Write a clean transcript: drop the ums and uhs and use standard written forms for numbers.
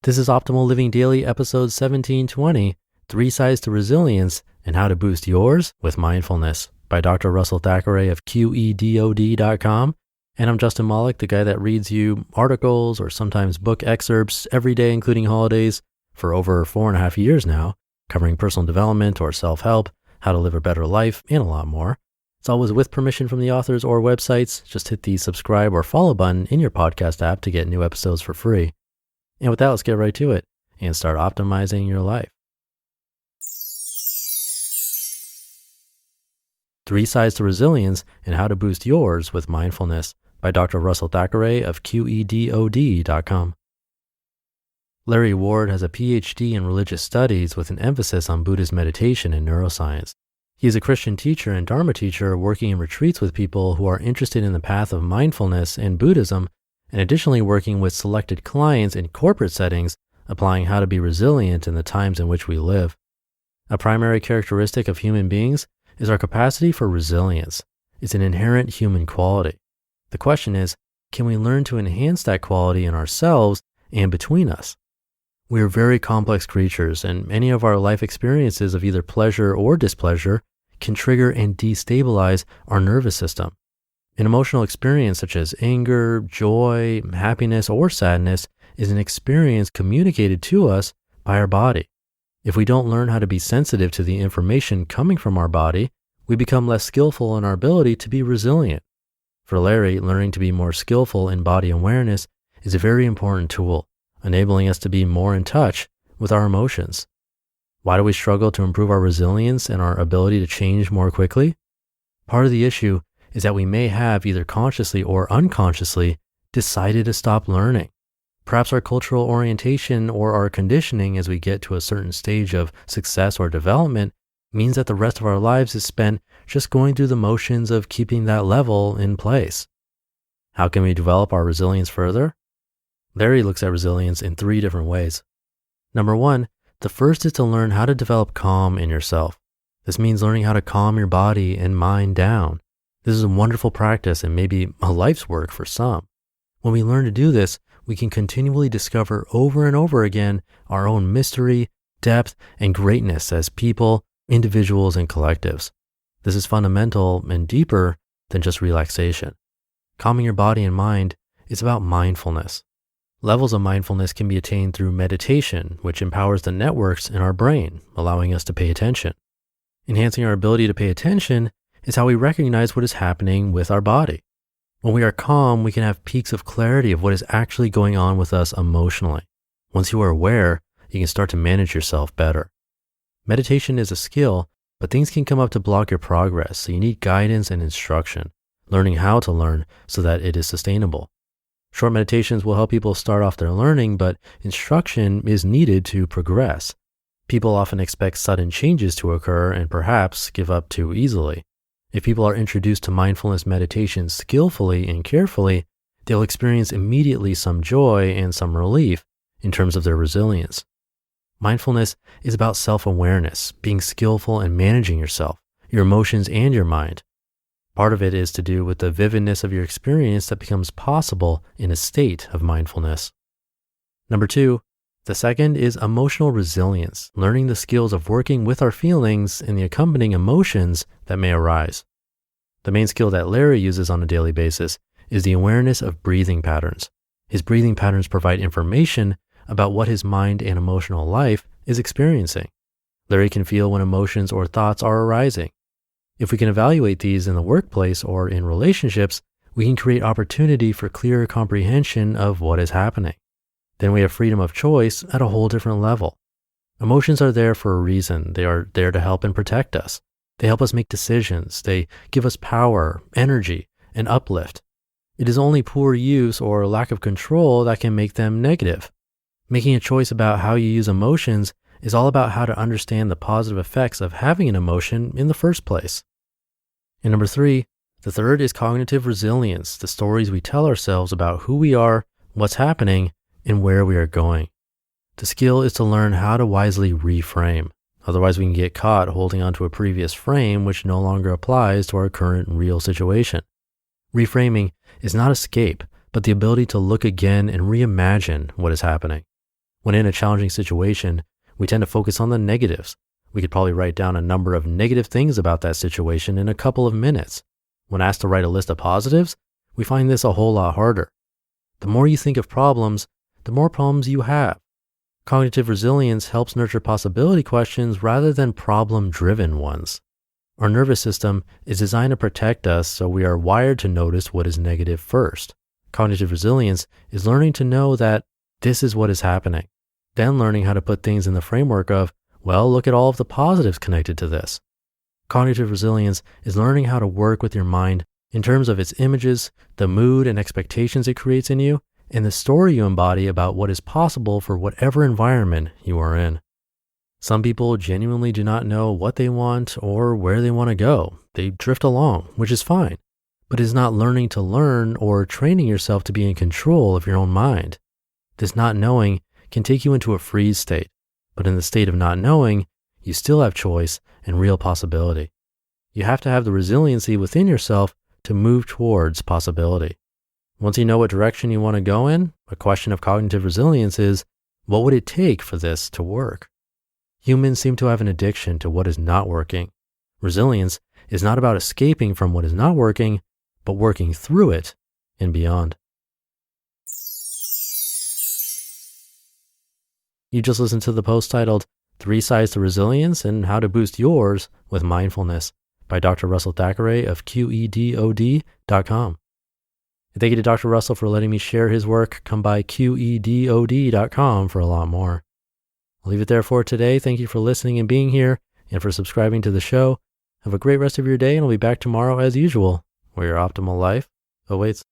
This is Optimal Living Daily, episode 1720, 3 Sides to Resilience and How to Boost Yours with Mindfulness by Dr. Russell Thackeray of Qedod.com. And I'm Justin Malik, the guy that reads you articles or sometimes book excerpts every day, including holidays, for over 4.5 years now, covering personal development or self-help, how to live a better life, and a lot more. It's always with permission from the authors or websites. Just hit the subscribe or follow button in your podcast app to get new episodes for free. And with that, let's get right to it and start optimizing your life. 3 Sides to Resilience and How to Boost Yours with Mindfulness by Dr. Russell Thackeray of Qedod.com. Larry Ward has a PhD in religious studies with an emphasis on Buddhist meditation and neuroscience. He is a Christian teacher and Dharma teacher working in retreats with people who are interested in the path of mindfulness and Buddhism, and additionally working with selected clients in corporate settings, applying how to be resilient in the times in which we live. A primary characteristic of human beings is our capacity for resilience. It's an inherent human quality. The question is, can we learn to enhance that quality in ourselves and between us? We are very complex creatures, and any of our life experiences of either pleasure or displeasure can trigger and destabilize our nervous system. An emotional experience such as anger, joy, happiness, or sadness is an experience communicated to us by our body. If we don't learn how to be sensitive to the information coming from our body, we become less skillful in our ability to be resilient. For Larry, learning to be more skillful in body awareness is a very important tool, enabling us to be more in touch with our emotions. Why do we struggle to improve our resilience and our ability to change more quickly? Part of the issue is that we may have either consciously or unconsciously decided to stop learning. Perhaps our cultural orientation or our conditioning as we get to a certain stage of success or development means that the rest of our lives is spent just going through the motions of keeping that level in place. How can we develop our resilience further? Larry looks at resilience in 3 different ways. Number 1, the first is to learn how to develop calm in yourself. This means learning how to calm your body and mind down. This is a wonderful practice and maybe a life's work for some. When we learn to do this, we can continually discover over and over again our own mystery, depth, and greatness as people, individuals, and collectives. This is fundamental and deeper than just relaxation. Calming your body and mind is about mindfulness. Levels of mindfulness can be attained through meditation, which empowers the networks in our brain, allowing us to pay attention. Enhancing our ability to pay attention is how we recognize what is happening with our body. When we are calm, we can have peaks of clarity of what is actually going on with us emotionally. Once you are aware, you can start to manage yourself better. Meditation is a skill, but things can come up to block your progress, so you need guidance and instruction, learning how to learn so that it is sustainable. Short meditations will help people start off their learning, but instruction is needed to progress. People often expect sudden changes to occur and perhaps give up too easily. If people are introduced to mindfulness meditation skillfully and carefully, they'll experience immediately some joy and some relief in terms of their resilience. Mindfulness is about self-awareness, being skillful in managing yourself, your emotions, and your mind. Part of it is to do with the vividness of your experience that becomes possible in a state of mindfulness. Number 2, the second is emotional resilience, learning the skills of working with our feelings and the accompanying emotions that may arise. The main skill that Larry uses on a daily basis is the awareness of breathing patterns. His breathing patterns provide information about what his mind and emotional life is experiencing. Larry can feel when emotions or thoughts are arising. If we can evaluate these in the workplace or in relationships, we can create opportunity for clearer comprehension of what is happening. Then we have freedom of choice at a whole different level. Emotions are there for a reason. They are there to help and protect us. They help us make decisions. They give us power, energy, and uplift. It is only poor use or lack of control that can make them negative. Making a choice about how you use emotions is all about how to understand the positive effects of having an emotion in the first place. And number 3, the third is cognitive resilience, the stories we tell ourselves about who we are, what's happening, and where we are going. The skill is to learn how to wisely reframe. Otherwise, we can get caught holding onto a previous frame which no longer applies to our current real situation. Reframing is not escape, but the ability to look again and reimagine what is happening. When in a challenging situation, we tend to focus on the negatives. We could probably write down a number of negative things about that situation in a couple of minutes. When asked to write a list of positives, we find this a whole lot harder. The more you think of problems, the more problems you have. Cognitive resilience helps nurture possibility questions rather than problem-driven ones. Our nervous system is designed to protect us, so we are wired to notice what is negative first. Cognitive resilience is learning to know that this is what is happening, then learning how to put things in the framework of, well, look at all of the positives connected to this. Cognitive resilience is learning how to work with your mind in terms of its images, the mood and expectations it creates in you, and the story you embody about what is possible for whatever environment you are in. Some people genuinely do not know what they want or where they want to go. They drift along, which is fine, but it is not learning to learn or training yourself to be in control of your own mind. This not knowing can take you into a freeze state, but in the state of not knowing, you still have choice and real possibility. You have to have the resiliency within yourself to move towards possibility. Once you know what direction you want to go in, a question of cognitive resilience is, what would it take for this to work? Humans seem to have an addiction to what is not working. Resilience is not about escaping from what is not working, but working through it and beyond. You just listened to the post titled 3 Sides to Resilience and How to Boost Yours with Mindfulness by Dr. Russell Thackeray of Qedod.com. And thank you to Dr. Russell for letting me share his work. Come by Qedod.com for a lot more. I'll leave it there for today. Thank you for listening and being here and for subscribing to the show. Have a great rest of your day, and I'll be back tomorrow as usual, where your optimal life awaits.